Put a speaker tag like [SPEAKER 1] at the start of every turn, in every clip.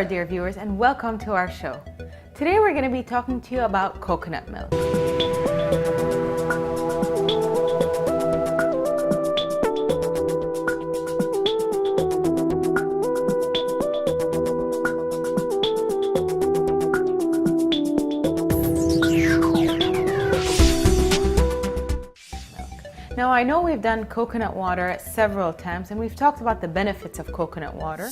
[SPEAKER 1] our dear viewers, and welcome to our show. Today we're going to be talking to you about coconut milk. Now, I know we've done coconut water several times, and we've talked about the benefits of coconut water.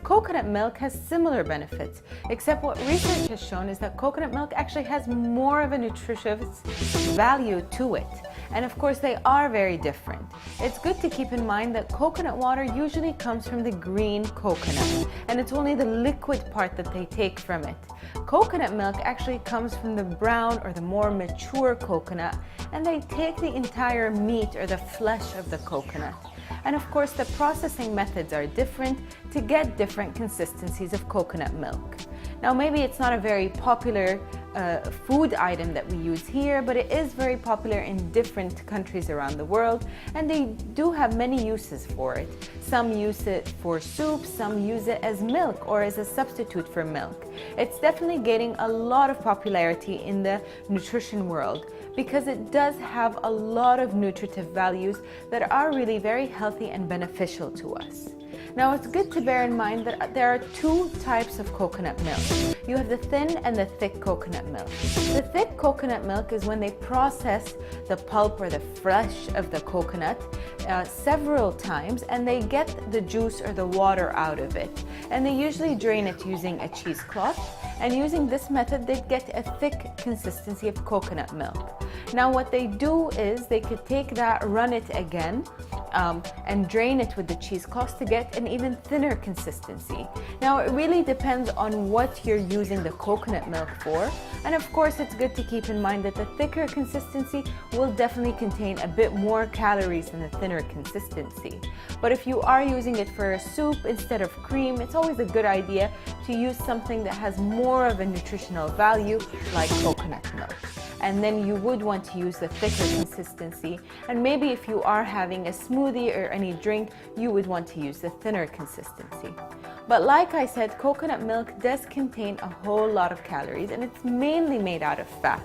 [SPEAKER 1] Coconut milk has similar benefits, except what research has shown is that coconut milk actually has more of a nutritious value to it. And of course, they are very different. It's good to keep in mind that coconut water usually comes from the green coconut, and it's only the liquid part that they take from it. Coconut milk actually comes from the brown or the more mature coconut, and they take the entire meat or the flesh of the coconut. And of course, the processing methods are different to get different consistencies of coconut milk. Now, maybe it's not a very popular food item that we use here, but it is very popular in different countries around the world, and they do have many uses for it. Some use it for soup, some use it as milk or as a substitute for milk. It's definitely gaining a lot of popularity in the nutrition world because it does have a lot of nutritive values that are really very healthy and beneficial to us. Now, it's good to bear in mind that there are two types of coconut milk. You have the thin and the thick coconut milk. The thick coconut milk is when they process the pulp or the flesh of the coconut several times, and they get the juice or the water out of it. And they usually drain it using a cheesecloth. And using this method, they get a thick consistency of coconut milk. Now, what they do is they could take that, run it again, and drain it with the cheesecloth to get an even thinner consistency. Now, it really depends on what you're using the coconut milk for. And of course, it's good to keep in mind that the thicker consistency will definitely contain a bit more calories than the thinner consistency. But if you are using it for a soup instead of cream, it's always a good idea to use something that has more of a nutritional value like coconut milk. And then you would want to use the thicker consistency. And maybe if you are having a smoothie or any drink, you would want to use the thinner consistency. But like I said, coconut milk does contain a whole lot of calories, and it's mainly made out of fat.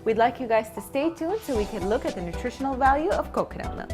[SPEAKER 1] We'd like you guys to stay tuned so we can look at the nutritional value of coconut milk.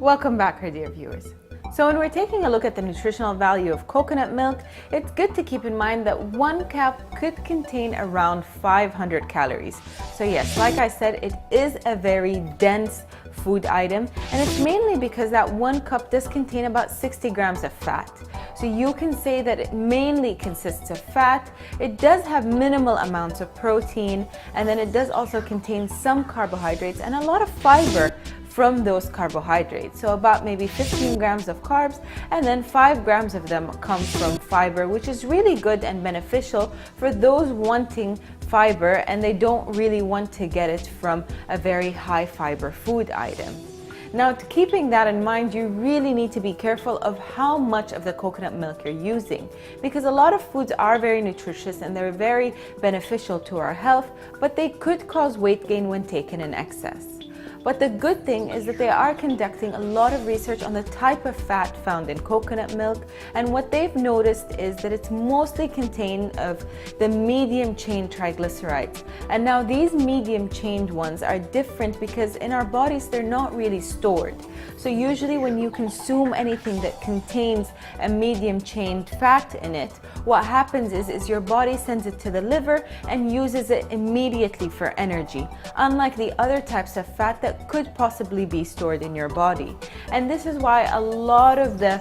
[SPEAKER 1] Welcome back, our dear viewers. So when we're taking a look at the nutritional value of coconut milk, it's good to keep in mind that 1 cup could contain around 500 calories. So yes, like I said, it is a very dense food item, and it's mainly because that 1 cup does contain about 60 grams of fat. So you can say that it mainly consists of fat. It does have minimal amounts of protein, and then it does also contain some carbohydrates and a lot of fiber from those carbohydrates. So about maybe 15 grams of carbs, and then 5 grams of them come from fiber, which is really good and beneficial for those wanting fiber and they don't really want to get it from a very high fiber food item. Now, keeping that in mind, you really need to be careful of how much of the coconut milk you're using, because a lot of foods are very nutritious and they're very beneficial to our health, but they could cause weight gain when taken in excess. But the good thing is that they are conducting a lot of research on the type of fat found in coconut milk, and what they've noticed is that it's mostly contained of the medium chain triglycerides. And now these medium chained ones are different because in our bodies they're not really stored. So usually when you consume anything that contains a medium chained fat in it, what happens is your body sends it to the liver and uses it immediately for energy, unlike the other types of fat that could possibly be stored in your body. And this is why a lot of the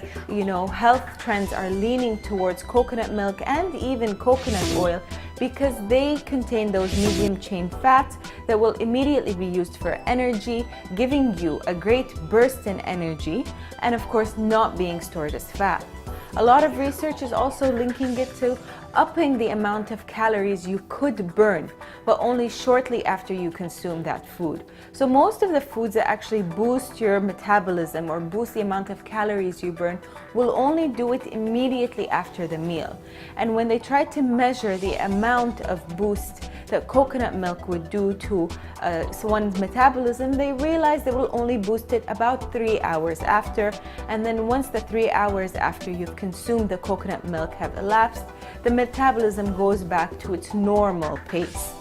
[SPEAKER 1] health trends are leaning towards coconut milk and even coconut oil, because they contain those medium chain fats that will immediately be used for energy, giving you a great burst in energy, and of course not being stored as fat. A lot of research is also linking it to upping the amount of calories you could burn, but only shortly after you consume that food. So most of the foods that actually boost your metabolism or boost the amount of calories you burn will only do it immediately after the meal. And when they tried to measure the amount of boost that coconut milk would do to one's metabolism, they realized it will only boost it about 3 hours after. And then once the 3 hours after you've consumed the coconut milk have elapsed, the metabolism goes back to its normal pace.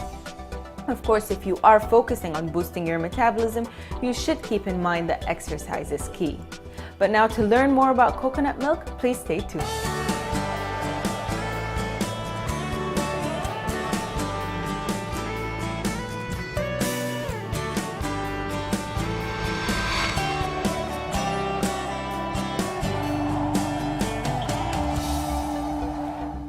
[SPEAKER 1] Of course, if you are focusing on boosting your metabolism, you should keep in mind that exercise is key. But now, to learn more about coconut milk, please stay tuned.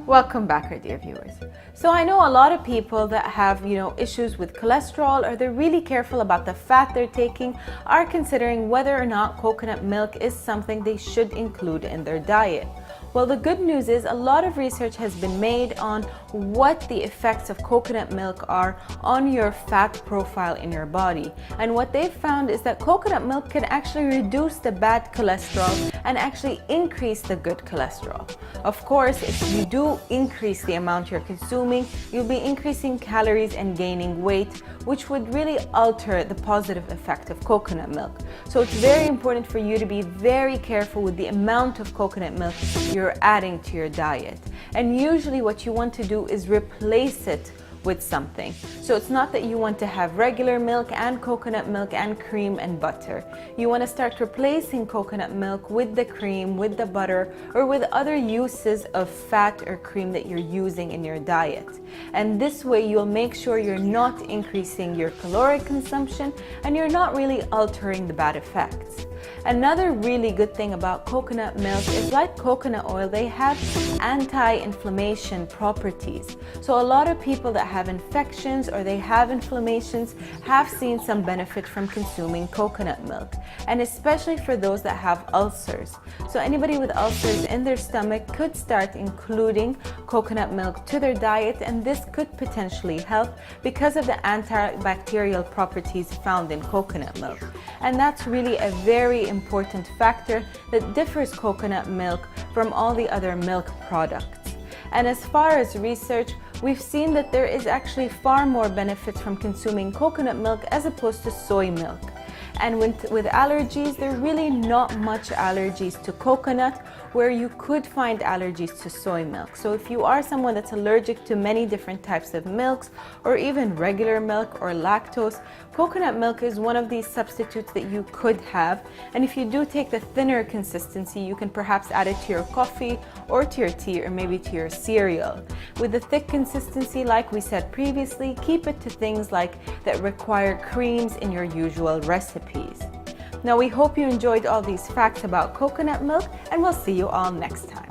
[SPEAKER 1] Welcome back, our dear viewers. So I know a lot of people that have, issues with cholesterol, or they're really careful about the fat they're taking, are considering whether or not coconut milk is something they should include in their diet. Well, the good news is a lot of research has been made on what the effects of coconut milk are on your fat profile in your body. And what they've found is that coconut milk can actually reduce the bad cholesterol and actually increase the good cholesterol. Of course, if you do increase the amount you're consuming, you'll be increasing calories and gaining weight, which would really alter the positive effect of coconut milk. So it's very important for you to be very careful with the amount of coconut milk you're adding to your diet. And usually what you want to do is replace it with something. So it's not that you want to have regular milk and coconut milk and cream and butter. You want to start replacing coconut milk with the cream, with the butter, or with other uses of fat or cream that you're using in your diet. And this way you'll make sure you're not increasing your caloric consumption and you're not really altering the bad effects. Another really good thing about coconut milk is, like coconut oil, they have anti-inflammation properties. So a lot of people that have infections or they have inflammations have seen some benefit from consuming coconut milk, and especially for those that have ulcers. So anybody with ulcers in their stomach could start including coconut milk to their diet, and this could potentially help because of the antibacterial properties found in coconut milk. And that's really a very important factor that differs coconut milk from all the other milk products. And as far as research, we've seen that there is actually far more benefits from consuming coconut milk as opposed to soy milk. And with allergies, there are really not much allergies to coconut, where you could find allergies to soy milk. So if you are someone that's allergic to many different types of milks, or even regular milk or lactose, coconut milk is one of these substitutes that you could have. And if you do take the thinner consistency, you can perhaps add it to your coffee or to your tea or maybe to your cereal. With the thick consistency, like we said previously, keep it to things like that require creams in your usual recipes. Now, we hope you enjoyed all these facts about coconut milk, and we'll see you all next time.